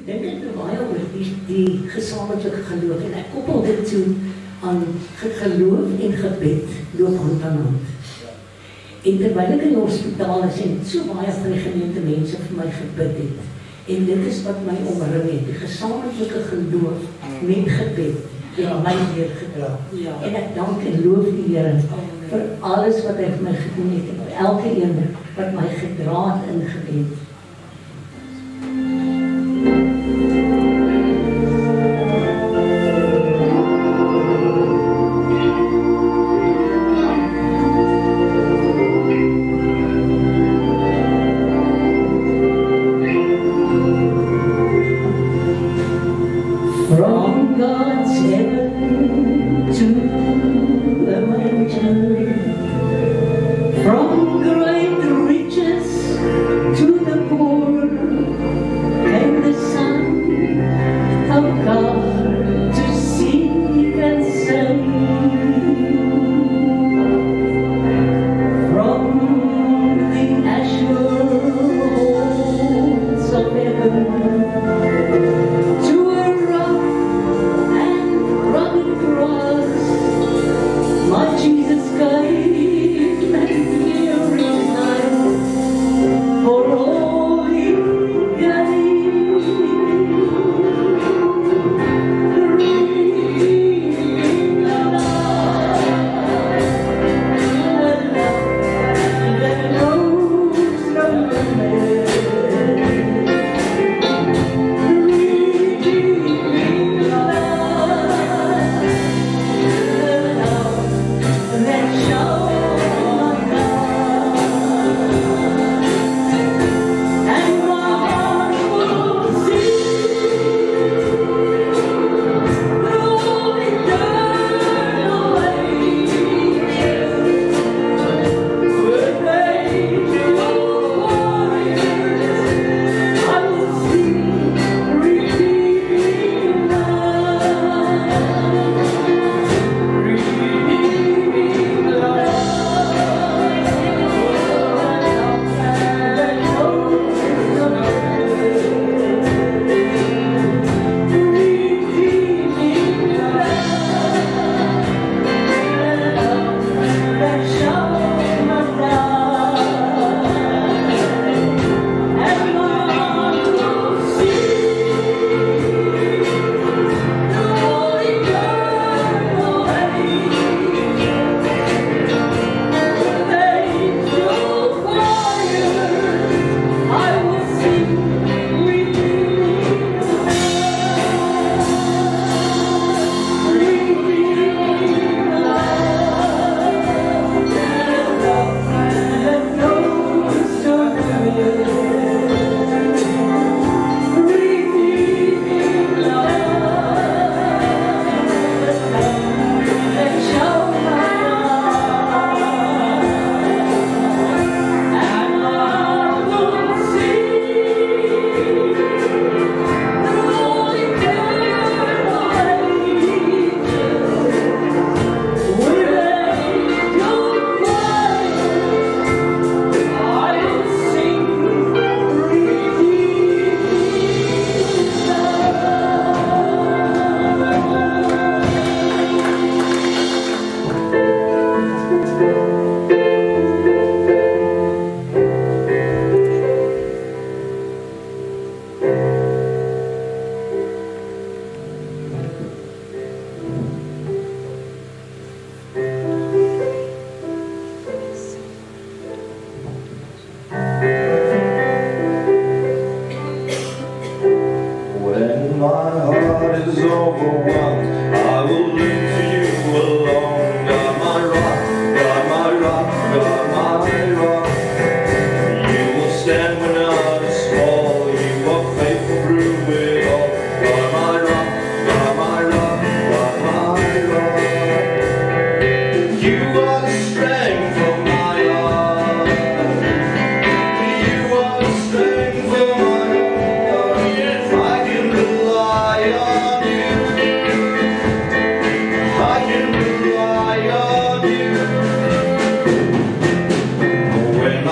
dink ek baie oor die gesamentlike geloof en ek koppel dit toe aan geloof en gebed loop hand aan hand. En terwyl ek in die hospitaal is en so baie van die gemeente mense vir my gebid het, en dit is wat my omring het, die gesamentlike geloof met gebed en my neergedra. En ek dank en loof die Here vir alles wat hy vir my gedoen het, en vir elke een wat my gedra het in gebed.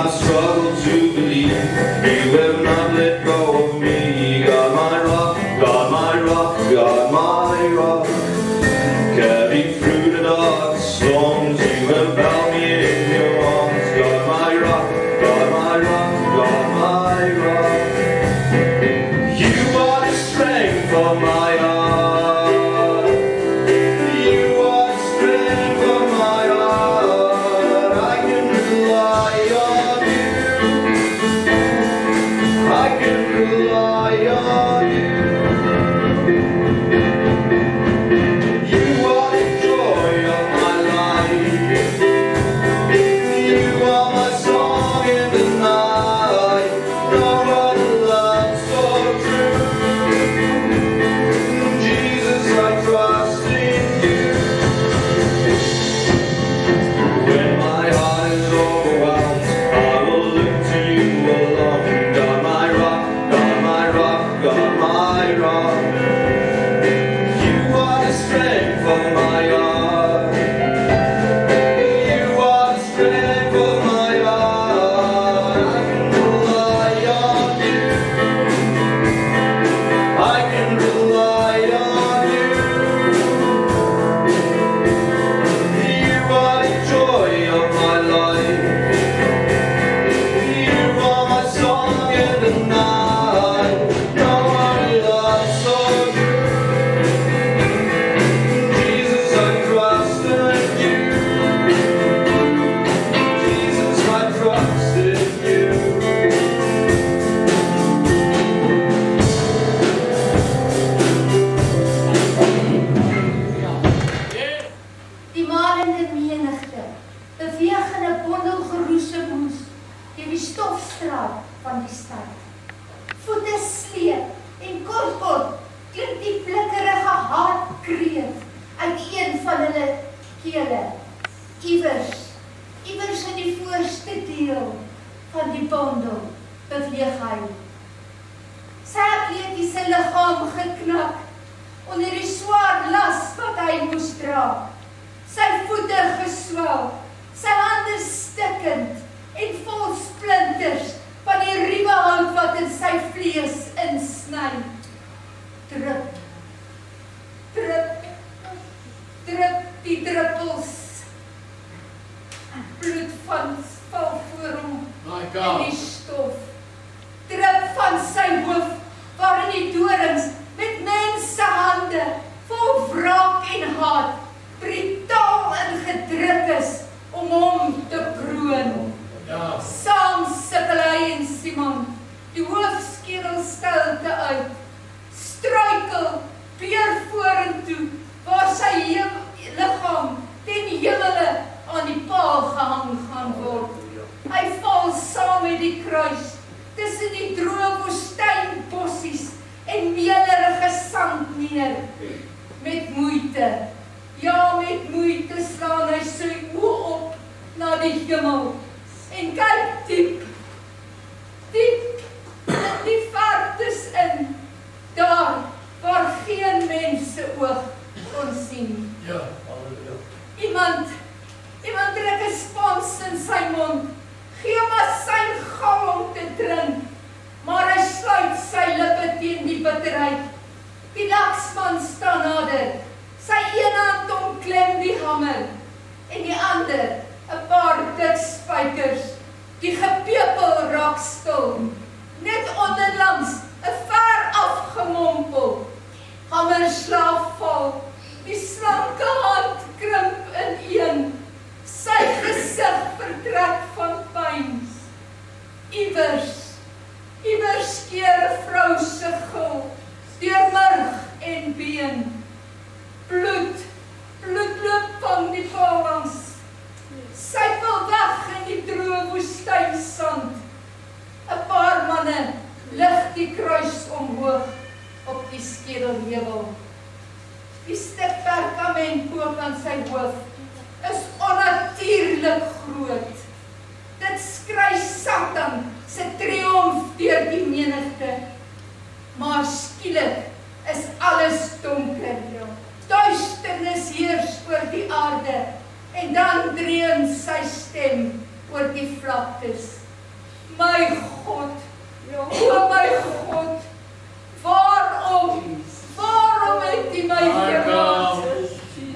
I struggle to believe straat van die stad. Voete sleep en kort klink die blikkerige haatkreet uit een van hulle kele. Iewers in die voorste deel van die bondel beweeg hy. Sy atletiese liggaam geknak onder die swaar las wat hy moes dra. Sy voete geswel, sy hande stikkend en vol splinters van die ruwe hout wat in sy vlees insny. Drup, drup, drup die druppels. Bloed van val voor hom in die stof. Drup van sy hoof waarin die dorings met mense hande vol wraak en haat brutaal ingedruk is om hom te kroon. Saam sukkel hy en Simon die hoofskedel stilte uit, struikel weer vorentoe waar sy liggaam ten hemele aan die paal gehang gaan word. Hy val saam met die kruis tussen die droë woestynbossies en meelerige sand neer. Met moeite, ja met moeite slaan hy sy oë op na die hemel en kyk diep in die vertes in, daar waar geen mense oog kon sien. Iemand druk 'n spons in sy mond, gee hom 'n sein gal om te drink, maar hy sluit sy lippe teen die bitterheid. Die laksman staan nader, sy een hand omklem die hamer, en die ander 'n paar dik spykers. Die gepepel raak stil, net onderlangs 'n ver afgemompel. Hamerslag val, die slanke hand krimp ineen. Sy gesig vertrek van pyn. Iewers skeer 'n vrou se gil deur murg en been. Bloed loop van die paallangs. Sypel weg in die droë woestynsand. 'n Paar manne lig die kruis omhoog op die skedelheuwel. Die stuk perkament aan sy hoof is onnatuurlik groot. Dit skry Satan se triomf deur die menigte. Maar skielik is alles donker. Duisternis heers oor die aarde en dan dreun sy stem oor die vlaktes. My God, o my God, waarom het U my verlaat?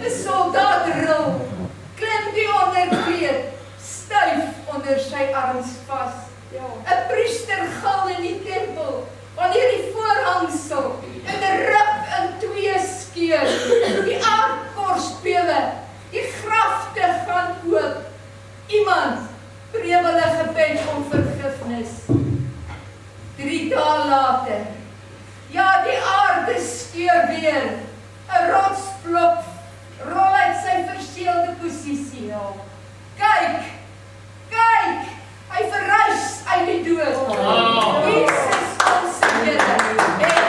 'n Soldaat ril, klim die onderkleed, styf onder sy arms vas. 'n Priester gil in die tempel, wanneer die voorhangsel in 'n rib in twee skeur, die aardkors bewe, die grafte gaan oop. Iemand prewel 'n gebed om vergifnis. 3 dae later, ja, die aarde skeur weer. 'n Rotsblok rol uit sy verseelde posisie. Kyk, hy verrys uit die dood. Jesus ons Here het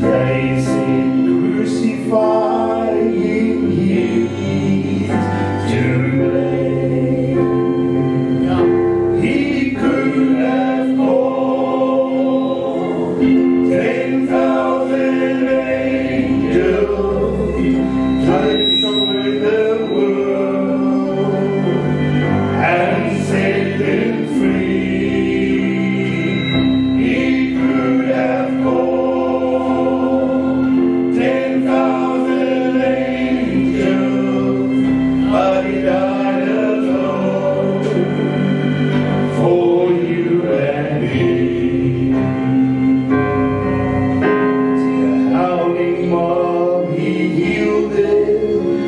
They say crucify him here. Takes away the world and set them free. He could have called 10,000 angels, but he died alone for you and me. To the howling mob he healed them,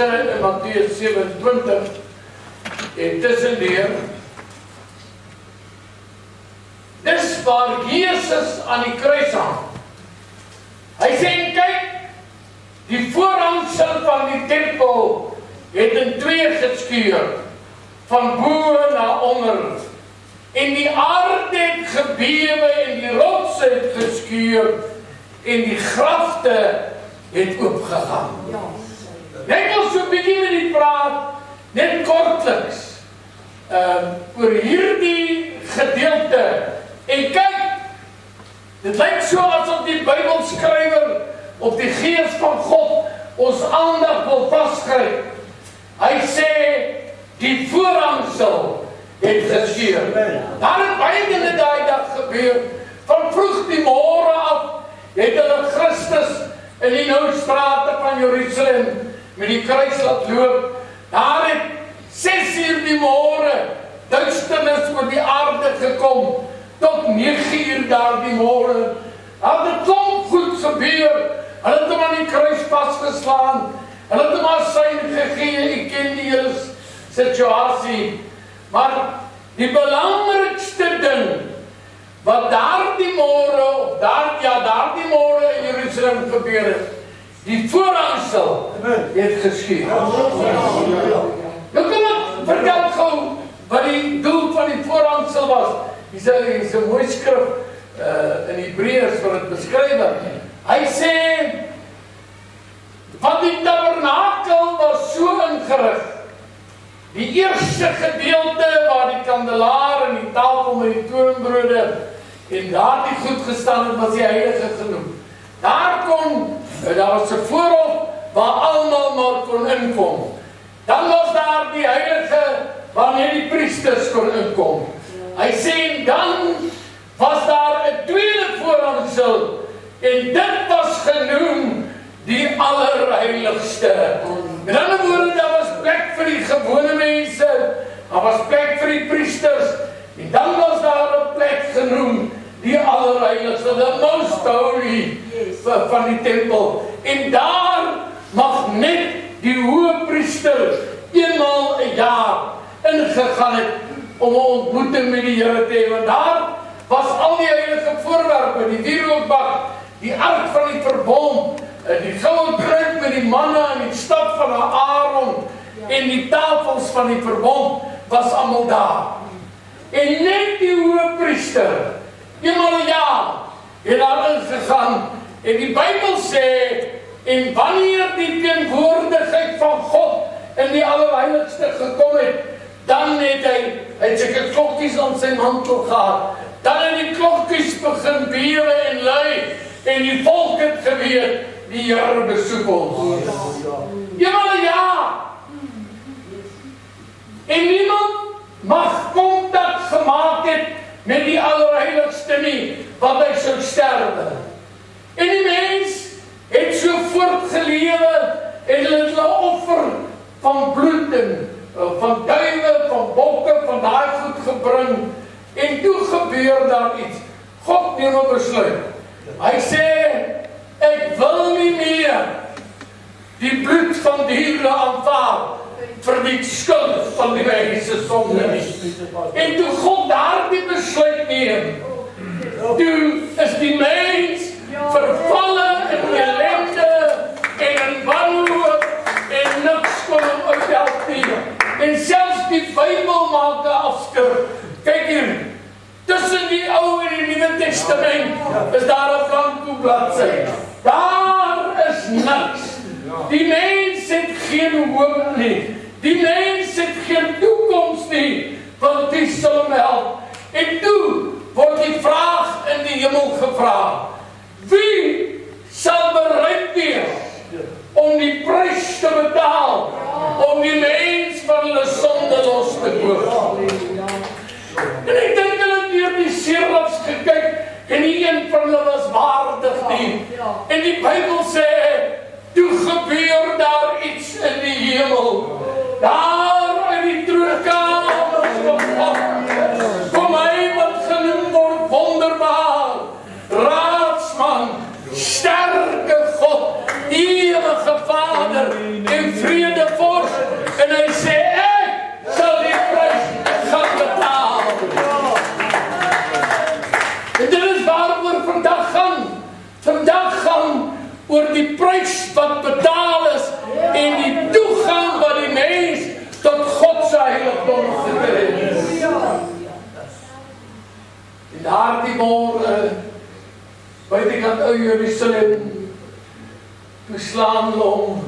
verse in Mattheus 27 en tussendeur. Dis waar Jesus aan die kruis hang. Hy sê, kyk, die voorhangsel van die tempel het in twee geskeur, van bo na onder. En die aarde het gebewe en die rots het geskeur en die grafte het oopgegaan. Net wil so 'n bietjie met die praat, net kortliks, oor hierdie gedeelte. En kyk, dit lyk so asof die Bybelskrywer op die Gees van God ons aandag wil vasgryp. Hy sê, die voorhangsel het geskeur. Daar het baie dinge daai dag gebeur. Van vroeg die môre af het hulle Christus in die nou strate van Jerusalem met die kruis laat loop. Daar het 6 uur die môre duisternis oor die aarde gekom. Tot 9 uur daar die môre. Daar het klomp goed gebeur. Hulle het hom aan die kruis vasgeslaan. Hulle het hom asyn gegee. Ek ken die hele situasie. Maar die belangrikste ding wat daardie môre of daardie môre in Jerusalem gebeur het, die voorhangsel het geskeur. Nou kom ek vertel gou wat die doel van die voorhangsel was. Hier is 'n mooi skrif in Hebreërs wat dit beskryf. Hy sê, van die tabernakel was so ingerig. Die eerste gedeelte waar die kandelaar en die tafel met die toonbrode en daar die goed gestaan het, was die heilige genoem. Daar was 'n voorhof waar almal maar kon inkom. Dan was daar die heilige waar net die priesters kon inkom. Hy sê, dan was daar 'n tweede voorhangsel en dit was genoem die allerheiligste. Met ander woorde, daar was plek vir die gewone mense, daar was plek vir die priesters, en dan was daar 'n plek genoem die allerheiligste, the most holy van die tempel. En daar mag net die hoëpriester eenmaal 'n jaar ingegaan het om 'n ontmoeting met die Here te hê, want daar was al die heilige voorwerpe, die wierookbak, die ark van die verbond, die goue kruik met die manna en die staf van Aaron en die tafels van die verbond was almal daar. En net die hoëpriester eenmaal 'n jaar het daar ingegaan en die Bybel sê, en wanneer die teenwoordigheid van God in die allerheiligste gekom het, dan het hy seker klokkies aan sy mantel gehad. Dan het die klokkies begin bewe en lui en die volk het geweet, die Here besoek ons. Eenmaal 'n jaar. En niemand mag kontak gemaak het met die allerheiligste nie, want hy sou sterwe. En die mens het so voortgelewe en hulle offer van bloed en van duwe, van bokke, van daai goed gebring. En toe gebeur daar iets. God neem 'n besluit. Hy sê, ek wil nie meer die bloed van diere aanvaar vir die skuld van die mense sonde nie. En toe God daardie besluit neem, toe is die mens vervalle in ellende en in wanhoop en niks kon hom uithelp nie. En selfs die Bybel maak 'n afskrif. Kyk hier, tussen die Ou en die Nuwe Testament is daar 'n blanko bladsy. Daar is niks. Die mens het geen hoop nie. Die mens het geen toekoms nie, want wie sal hom help? En toe word die vraag in die hemel gevra, wie sal bereid wees om die prys te betaal, om die mens van hulle sonde los te koop? En ek dink hulle het deur die serafs gekyk, en nie een van hulle was waardig nie. En die Bybel sê, toe gebeur daar iets in die hemel. Daar in die troonkamers van God, kom hy wat genoem word wonderbaar, raadsman, sterke God, ewige Vader en vrede oor die prys wat betaal is en die toegang wat die mens tot God se heiligdom gekry het. En daardie môre buitekant ou Jerusalem toe slaan hulle hom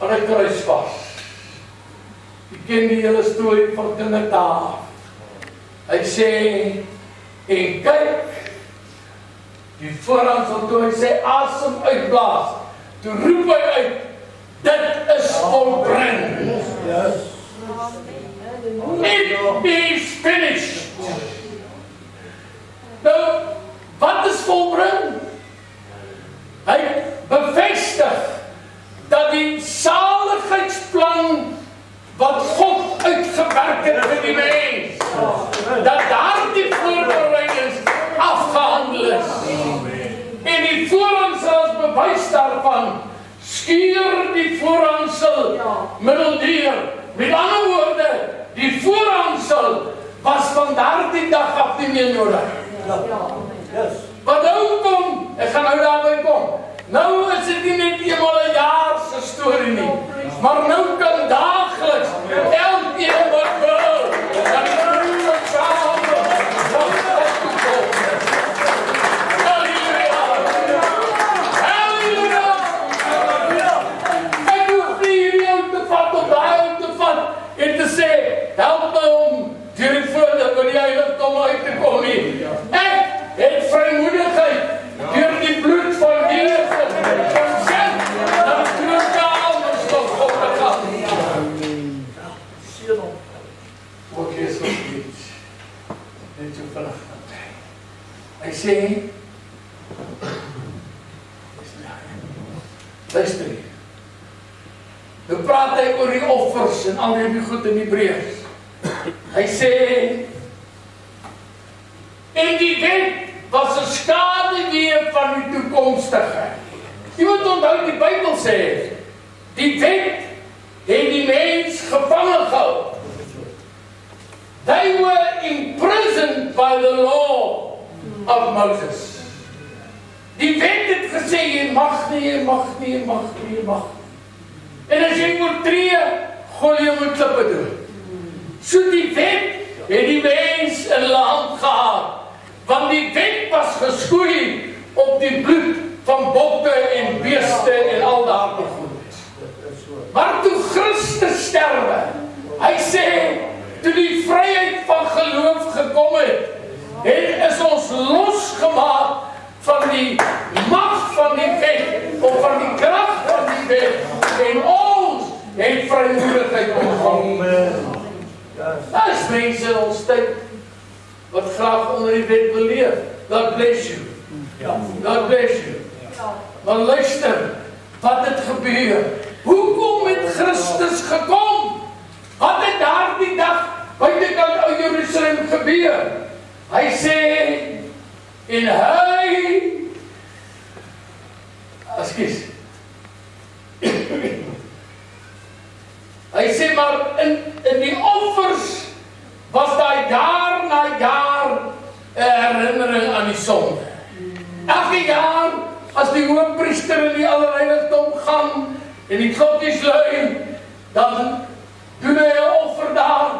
aan 'n kruis vas. Jy ken die hele storie van Kindertaaf. Hy sê, en kyk, die voorhangsel toe hy sy asem uitblaas, toe roep hy uit, dit is volbring. It is finished. Nou, wat is volbring? Hy bevestig dat die saligheidsplan wat God uitgewerk het vir die mens, dat daardie voorbereidings afgehandel is. En die voorhangsel as bewys daarvan, skuur die voorhangsel middeldeur. Met ander woorde, die voorhangsel was van daardie dag af nie meer nodig. Wat nou kom, ek gaan nou daarby kom. Nou is dit nie net eenmaal 'n jaar se storie nie, maar nou kan daagliks elkeen wat wil, dat die broer saam en te sê, help my om deur die voordat wat die heiligdom uit te kom nie. Ek het vrymoedigheid deur die bloed van Jesus consent dat totaal ons tot God te gaan. Ook is ons niet. Net so vinnig. Hy sê, luister hier. Nou praat hy oor die offers en al die goed in Hebreërs. Hy sê, en die wet was 'n skaduwee van die toekomstige. Jy moet onthou die Bybel sê, die wet het die mens gevange gehou. They were imprisoned by the law of Moses. Die wet het gesê, jy mag nie, jy mag nie, jy mag nie, jy mag nie. En as jy oortree, gooi jy met klippe doen. So die wet het die mens in hulle hand gehad, want die wet was geskoei op die bloed van bokke en beeste en al daardie goed. Maar toe Christus sterwe, hy sê, toe die vryheid van geloof gekom het, is ons losgemaak van die mag van die wet, of van die krag van die wet, en ons het vrymoedigheid ontvang. Daar is mense in ons tyd wat graag onder die wet wil leef. God bless you. God bless you. Maar luister, wat het gebeur? Hoekom het Christus gekom? Wat het daardie dag buitekant ou Jerusalem gebeur? Hy sê, en hy, ekskuus, hy sê maar in die offers was daar jaar na jaar 'n herinnering aan die sonde. Elke jaar as die hoofpriester in die allerheiligdom gaan en die klokkies lui, dan doen hy 'n offer daar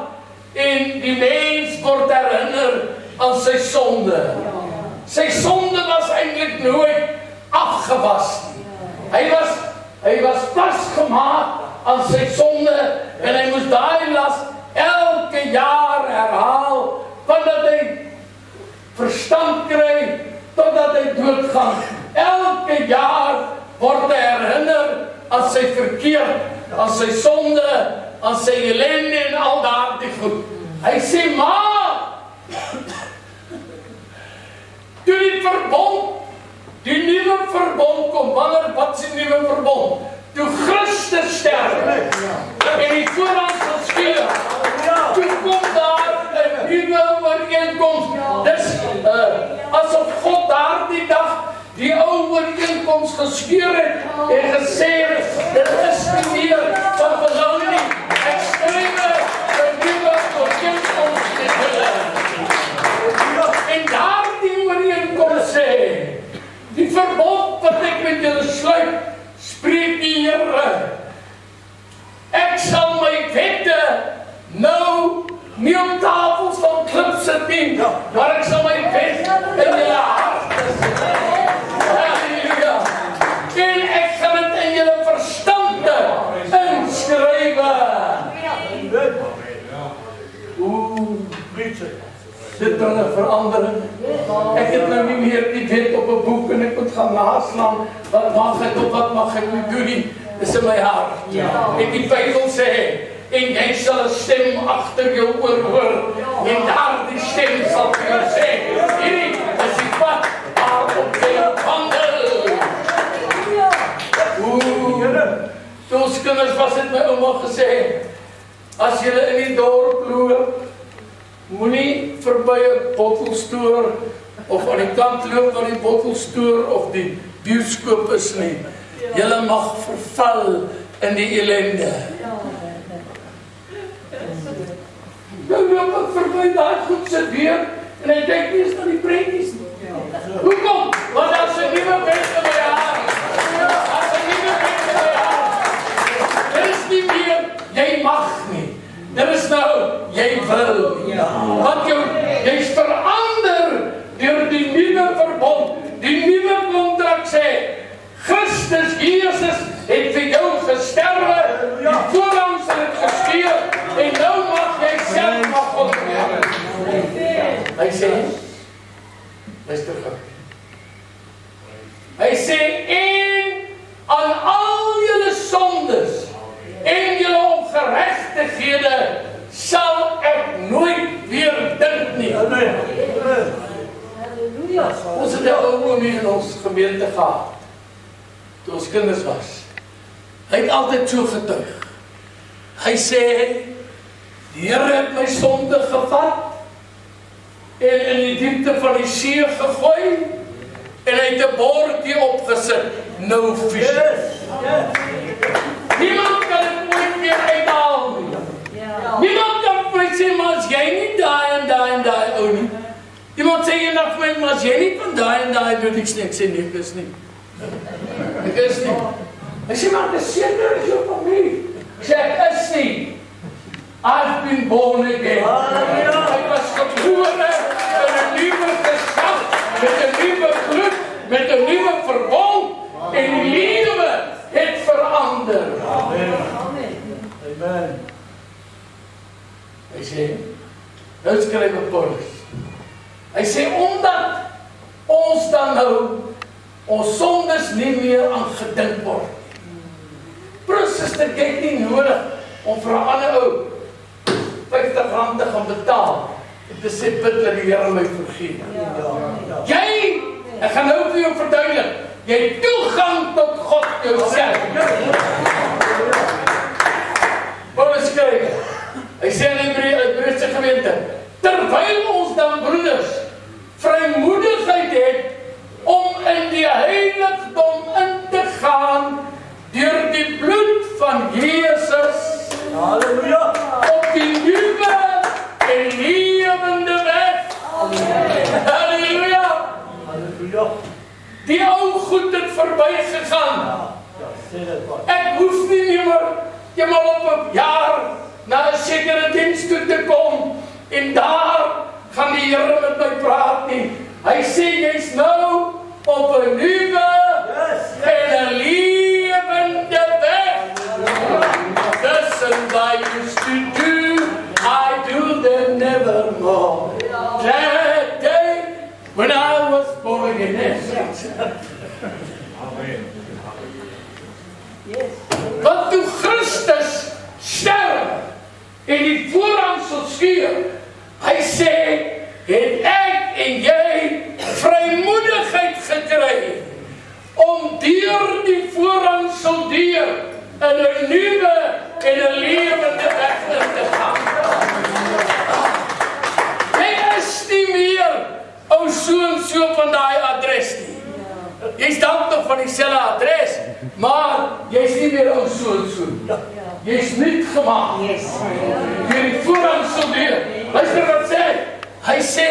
en die mens word herinner aan sy sonde. Sy sonde was eintlik nooit afgewas nie. Hy was vasgemaak aan sy sonde en hy moes daai las elke jaar herhaal vandat hy verstand kry totdat hy doodgaan. Elke jaar word hy herinner aan sy verkeerd, aan sy sonde, aan sy ellende en al daardie goed. Hy sê, maar toe die verbond, die nuwe verbond kom, wat is die nuwe verbond? Toe Christus sterf en die voorhangsel skeur, toe kom daar 'n nuwe ooreenkoms. Dis asof God daardie dag die ou ooreenkoms geskeur het en gesê het, dit is nie meer van belang nie. Ek skryf 'n nuwe ooreenkoms met julle. En daardie ooreenkoms sê, die verbond wat ek met julle sluit, spreek die Here. Ek sal my wette nou nie op tafels van klip sit nie, maar ek sal my wet in julle harte sit. Halleluja. En ek sal dit in julle verstande inskrywe. Dit bring 'n verandering. Ek het nou nie meer die wet op 'n boek en ek moet gaan naslaan wat mag ek of wat mag ek nie doen nie. Dis in my hart. En die Bybel sê, en jy sal 'n stem agter jou oor hoor, en daardie stem sal vir jou sê, hierdie is die pad waarop jy wandel. Toe ons kinders was, het my ouma gesê, as julle in die dorp loop, moenie verby 'n bottelstoer of aan die kant loop waar die bottelstoer of die bioskoop is nie. Julle mag verval in die ellende. Nou loop ek verby daai goed se deur en ek dink nie eens aan die prentjies nie. Hoekom? Want daar's 'n nuwe wet in my hart. Daar's 'n nuwe wet in my hart. Dit is nie meer jy mag nie. Dit is nou jy wil. Want jy's verander deur die nuwe verbond. Die nuwe kontrak sê Christus Jesus het vir jou gesterwe, die voorhangsel het geskeur, en nou mag jy self mag God wees. Hy sê, luister gou. Hy sê, en aan al julle sondes en julle ongeregtighede sal ek nooit weer dink nie. Ons het 'n ou oomie in ons gemeente gehad, toe ons kinders was. Hy het altyd so getuig. Hy sê, die Here het my sonde gevat en in die diepte van die see gegooi en hy het 'n bordjie opgesit, no fish. Niemand kan dit ooit meer uithaal nie. Niemand kan vir my sê, maar as jy nie daai en daai en daai ou nie. Iemand sê eendag vir my, maar as jy nie van daai en daai doe niks nie. Ek sê nee, ek is nie. Ek is nie. Hy sê, maar dis seker is jou familie. Ek sê, ek is nie. I've been born again. Ek was gebore in 'n nuwe geslag, met 'n nuwe bloed, met 'n nuwe verbond, en die lewe het verander. Amen. Hy sê, nou skryf Paulus. Hy sê, omdat ons dan nou ons sondes nie meer aan gedink word. Broer, suster, jy het nie nodig om vir 'n ander ou R50 te gaan betaal en te sê, bid dat die Here my vergeet. Jy, ek gaan nou vir jou verduidelik, jy het toegang tot God jouself. Paulus skryf, hy sê in die Hebreëse gemeente, terwyl ons dan broeders vrymoedigheid het om in die heiligdom in te gaan deur die bloed van Jesus. Halleluja! Op die nuwe en lewende weg. Halleluja! Halleluja! Die ou goed het verby gegaan. Ek hoef nie meer eenmal op 'n jaar na 'n sekere diens toe te kom en daar gaan die Here met my praat nie. Hy sê jy's nou op 'n nuwe en 'n lewende weg. This and I used to do, I do them nevermore. That day when I was born again. Amen. Want toe Christus sterf en die voorhangsel skeur, hy sê, het ek en jy vrymoedigheid gekry om deur die voorhangsel deur in 'n nuwe en 'n lewende weg te gaan. Jy is nie meer ou so en so van daai adres nie. Jy's dalk nog van dieselfde adres, maar jy's nie meer ou so en so. Jy's nuut gemaak. Deur die voorhangsel deur. Luister wat sê hy. Hy sê,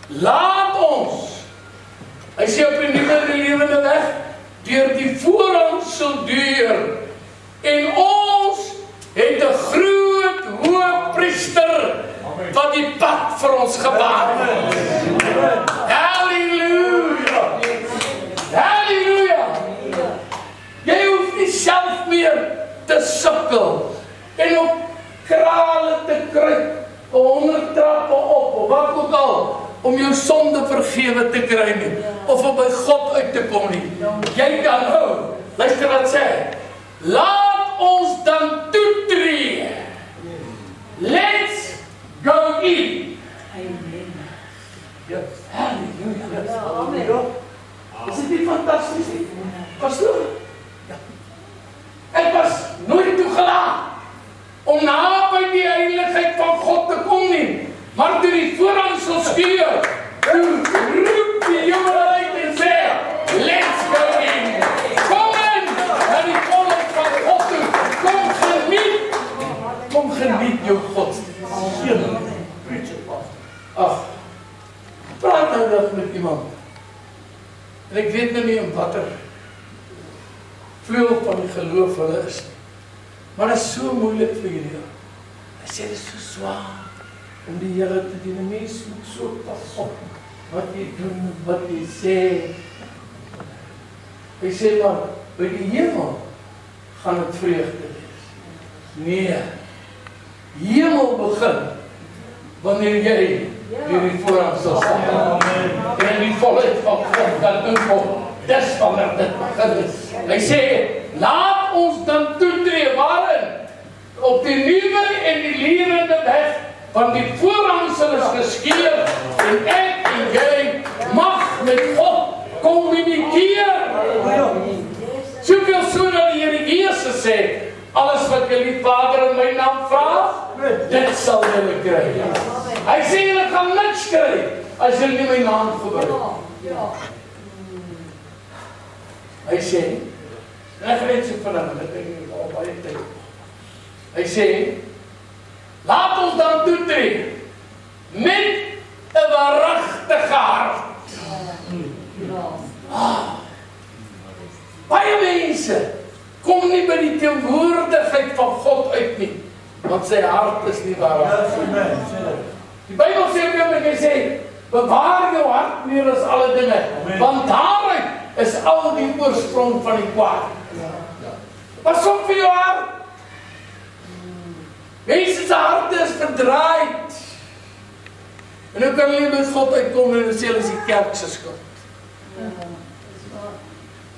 laat ons. Hy sê op die nuwe die lewende weg deur die voorhangsel deur. En ons het 'n groot hoëpriester wat die pad vir ons gebaan het. Halleluja! Halleluja! Jy hoef nie self meer te sukkel en op krale te kruip, 100 trappe op, of wat ook al, om jou sonde vergewe te kry nie, of om by God uit te kom nie. Jy kan nou, luister wat sê, laat ons dan toetree. Let's go in. Amen. Ja, halleluja. Is dit nie fantasties nie? Pastoor? Ja. Ek was nooit toegelaat om naby die heiligheid van God te kom nie. Maar toe die voorhangsel skeur, toe roep die jongen uit en sê, let's go in. Kom in na die volk van God toe. Kom geniet jou godsdienst. Ag, praat nou nog met iemand. En ek weet nou nie om watter vleuel van die geloof hulle is. Maar dit is so moeilik vir julle. Hy sê dit is so swaar om die Here te dien. 'n Mens moet so pas op wat jy doen, wat jy sê. Hy sê maar, by die hemel gaan dit vreugde wees. Nee, hemel begin wanneer jy deur die voorhangsel staan. En die volheid van God kan inkom. Dis wanneer dit begin is. Hy sê, laat ons dan toetree waarin? Op die nuwe en die lerende weg, want die voorhangsel is geskeur en ek en jy mag met God kommunikeer. Soveel so dat die Here Jesus sê, alles wat julle Vader in my naam vra, dit sal julle kry. Hy sê julle gaan niks kry as julle nie my naam gebruik. Hy sê, ek weet so vinnig, ek het al baie tyd. Hy sê, laat ons dan toetree met 'n waaragtige hart. Baie mense kom nie by die teenwoordigheid van God uit nie, want sy hart is nie waaragtig. Die Bybel sê ook, hy sê, bewaar jou hart meer as alle dinge, want daaruit is al die oorsprong van die kwaad. Pas op vir jou hart. Mense se harte is verdraaid. En nou kan hulle met God uitkom en sê hulle is die kerk se skuld.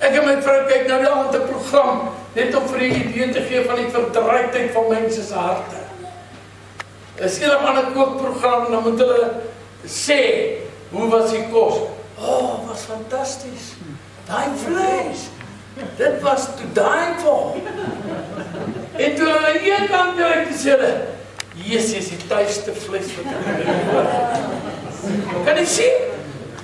Ek en my vrou kyk nou die aand 'n program, net om vir die idee te gee van die verdraaidheid van mense se harte. Is een of ander kookprogram en dan moet hulle sê, hoe was die kos? Oh, was fantasties. Daai vlees, dit was to die for. En toe hulle een kant kijk, toe sê hulle, Jesus, die tuiste vlees wat ek het. Kan jy sien?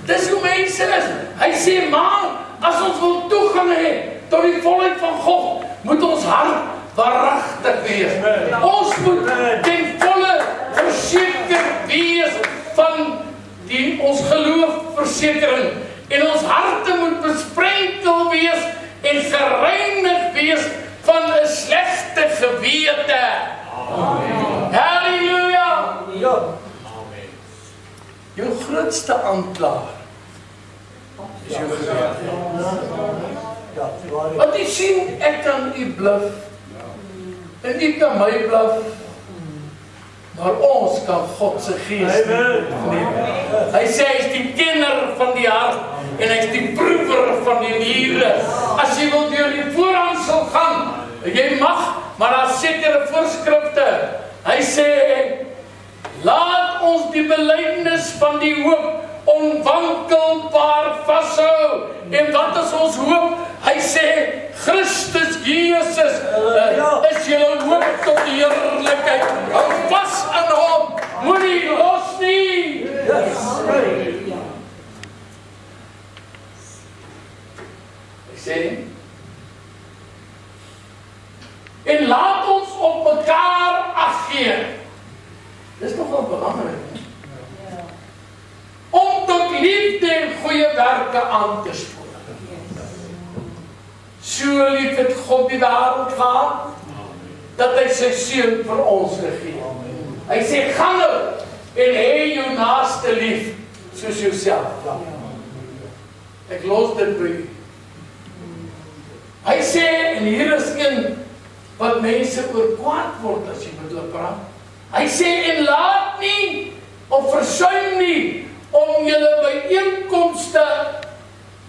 Dis hoe mense is. Hy sê, maar, as ons wil toegang hê tot die volheid van God, moet ons hart waaragtig wees. Ons moet ten volle verseker wees van ons geloofversekering. En ons harte moet besprenkel wees en gereinig wees van 'n slegte gewete. Amen. Halleluja. Ja. Amen. Jou grootste aanklaer is jou gewete. Want jy sien, ek kan u bluf en u kan my bluf, maar ons kan God se gees neem. Hy sê hy is die kenner van die hart en hy is die proewer van die niere. As jy wil deur die voorhangsel gaan, jy mag, maar daar is sekere voorskrifte. Hy sê, laat ons die belydenis van die hoop onwankelbaar vashou. En wat is ons hoop? Hy sê, Christus Jesus is julle hoop tot die heerlikheid. Hou vas aan hom, moenie los nie. Hy sê, en laat ons op mekaar ag gee. Dis nogal belangrik. Om tot liefde en goeie werke aan te spoor. so lief het God die wêreld gehad, dat hy sy seun vir ons gegee het. Hy sê, gaan nou en hê jou naaste lief soos jouself. Ek los dit by u. Hy sê, en hier is een wat mense oor kwaad word as jy met hulle praat. Hy sê, en laat nie of versuim nie om julle byeenkomste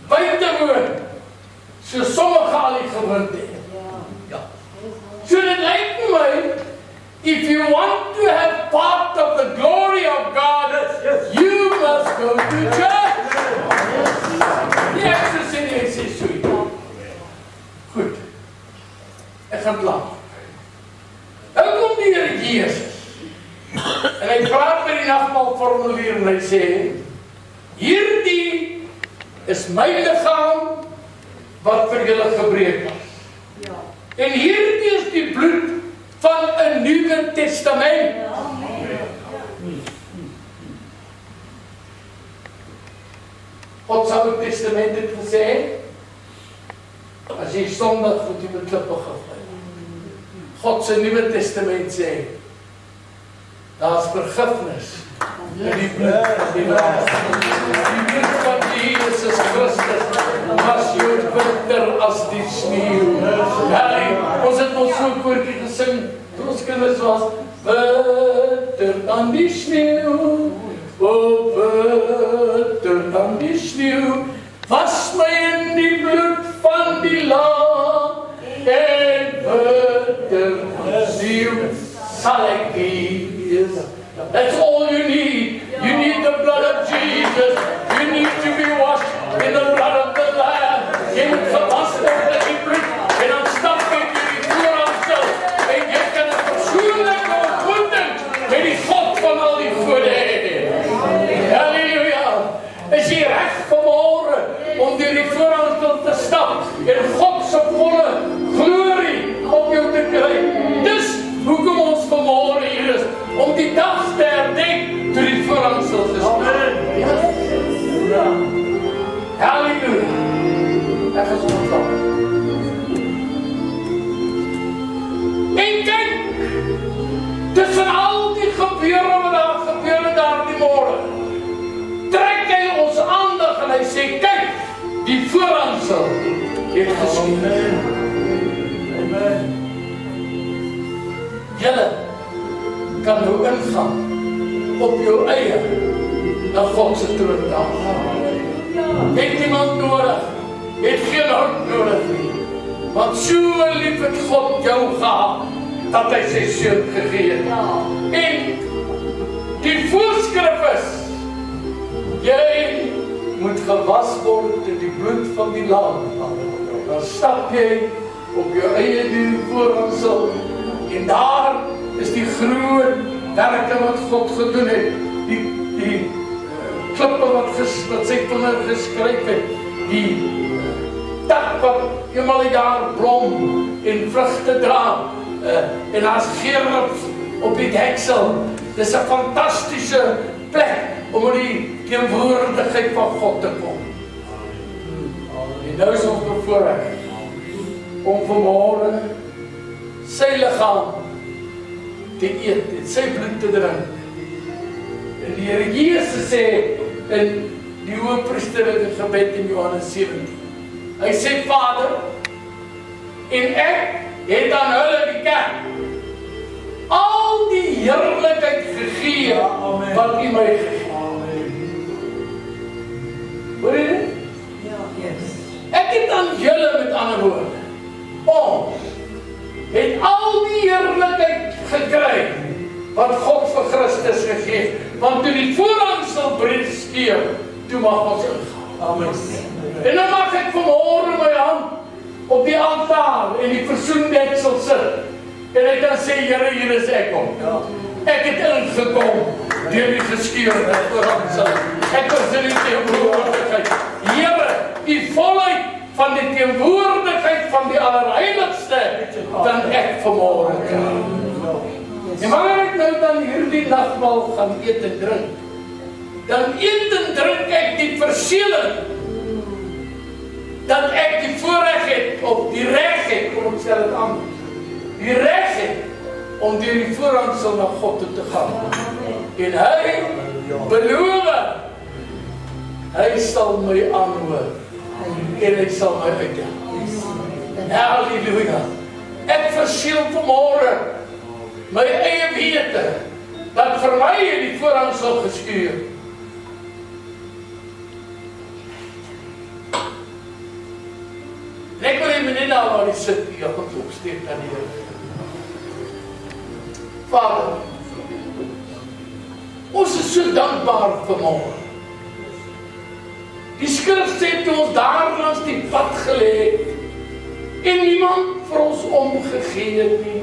by te woon, so sommige al die gewoond het. So dit lyk my, if you want to have part of the glory of God, you must go to church. Die Exodus en ek sê so. Goed. Ek gaan klaar. Nou kom die Here Jesus. En hy praat met die nagmaalformulier en hy sê, hierdie is my liggaam wat vir julle gebreek was. En hierdie is die bloed van 'n Nuwe Testament. God se Ou Testament het gesê, as jy sondig moet jy met klippe gooi. God se Nuwe Testament sê, daar's vergifnis in die bloed van die Lam. Die bloed van Jesus Christus was jou bitter as die sneeuw. Ons het ons so 'n koortjie gesing toe ons kinders was, bitter dan die sneeuw, o bitter dan die sneeuw, was my in die bloed van die Lam, en bitter sneeuw sal ek wees. That's all you need. You need the blood of Jesus. You need to be washed in the blood of the Lamb. Jy moet gewas word in die bloed, en dan stap jy deur die voorhangsel, en jy kan 'n persoonlike ontmoeting met die God van al die gode hê. Halleluja! Is jy reg vanmôre om deur die voorhangsel te stap en God se volle glorie op jou te kry? Dis hoekom ons vanmôre hier is, om die dag te herdenk toe die voorhangsel gestaan. Halleluja! Ek is ontvang. En kyk, tussen al die gebeure wat daar gebeur daar die môre, trek hy ons aandag en hy sê, kyk, die voorhangsel het geskien. Amen. Julle kan nou ingaan op jou eie na God se troon. Het iemand nodig, het geen hulp nodig nie. Want so lief het God jou gehad, dat hy sy seun gegee het. En die voorskrif is, jy moet gewas word in die bloed van die Lam. Dan stap jy op jou eie die voorhangsel, en daar is die groot werke wat God gedoen het, die klippe wat sy vinger geskryf het, die tak wat eenmal 'n jaar blom en vrugte dra, en daar's gerubs op die deksel. Dis 'n fantastiese plek om in die teenwoordigheid van God te kom. En nou is ons bevoorreg om vanmôre sy liggaam te eet en sy bloed te drink. En die Here Jesus sê in die hoëpriesterlike gebed in Johannes 17. Hy sê, Vader, en ek het aan hulle die kerk al die heerlikheid gegee wat U my gegee. Hoor jy dit? Ek het aan julle, met ander woorde, ons het al die heerlikheid gekry wat God vir Christus gegee het. Want toe die voorhangsel breed skeur, toe mag ons ingaan. Amen. En dan mag ek vanmôre my hand op die altaar en die versoendeksel sit. En ek kan sê, Here, hier is ek kom. Ek het ingekom deur die geskeurde voorhangsel. Ek was in die teenwoordigheid. Here, die volheid van die teenwoordigheid van die Allerheiligste, dan ek vanmôre kan. En wanneer ek nou dan hierdie nagmaal gaan eet en drink, dan eet en drink ek die verseëling dat ek die voorreg het of die reg het, kom ek stel dit aan, die reg het, om deur die voorhangsel na God toe te gaan. En hy beloof, hy sal my aanhoor, en hy sal my uitdeel. Halleluja. Ek versiel vanmorgen my eie wete, dat vir my in die voorhangsel geskuur. En ek wil die meneer daar waar die sit, die ons opsteek aan die Heer. Vader, ons is so dankbaar vanmorgen. Die skrif sê toe ons daar langs die pad geleid, en niemand vir ons omgegee het nie.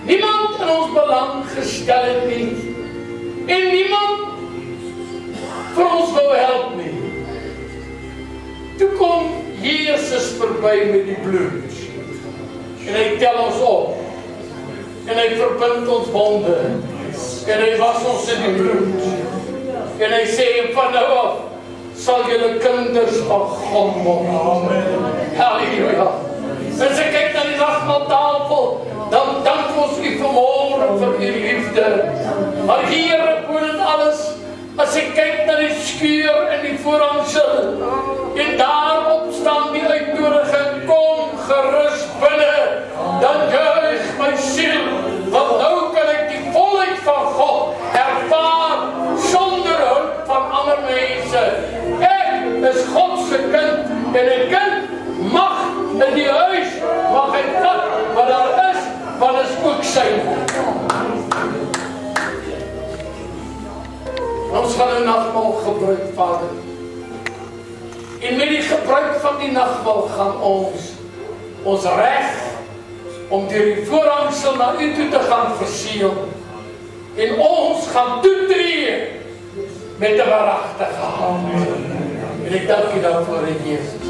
Niemand in ons belang gestel het nie. En niemand vir ons wou help nie. Toe kom Jesus verby met die bloed. En hy tel ons op. En hy verbind ons bonde. En hy was ons in die bloed. En hy sê, van nou af sal julle kinders van God word. Halleluja. As ek kyk na die nagmaaltafel, dan dank ons u vanmorgen vir u liefde. Maar Here woon in alles. As ek kyk na die skuur in die voorhangsel, en daarop staan die uitnodiging, kom gerus binne, dan juig my siel, want nou kan ek die volheid van God ervaar, sonder hulp van ander mense. Ek is God se kind, en 'n kind mag in die huis, mag hy vat wat daar is, wat is ook sy. Ons gaan nou nagmaal gebruik, Vader. En met die gebruik van die nagmaal gaan ons reg om deur die voorhangsel na u toe te gaan verseël. En ons gaan toetree met 'n waaragtige hand. En ek dank u daarvoor, Here Jesus.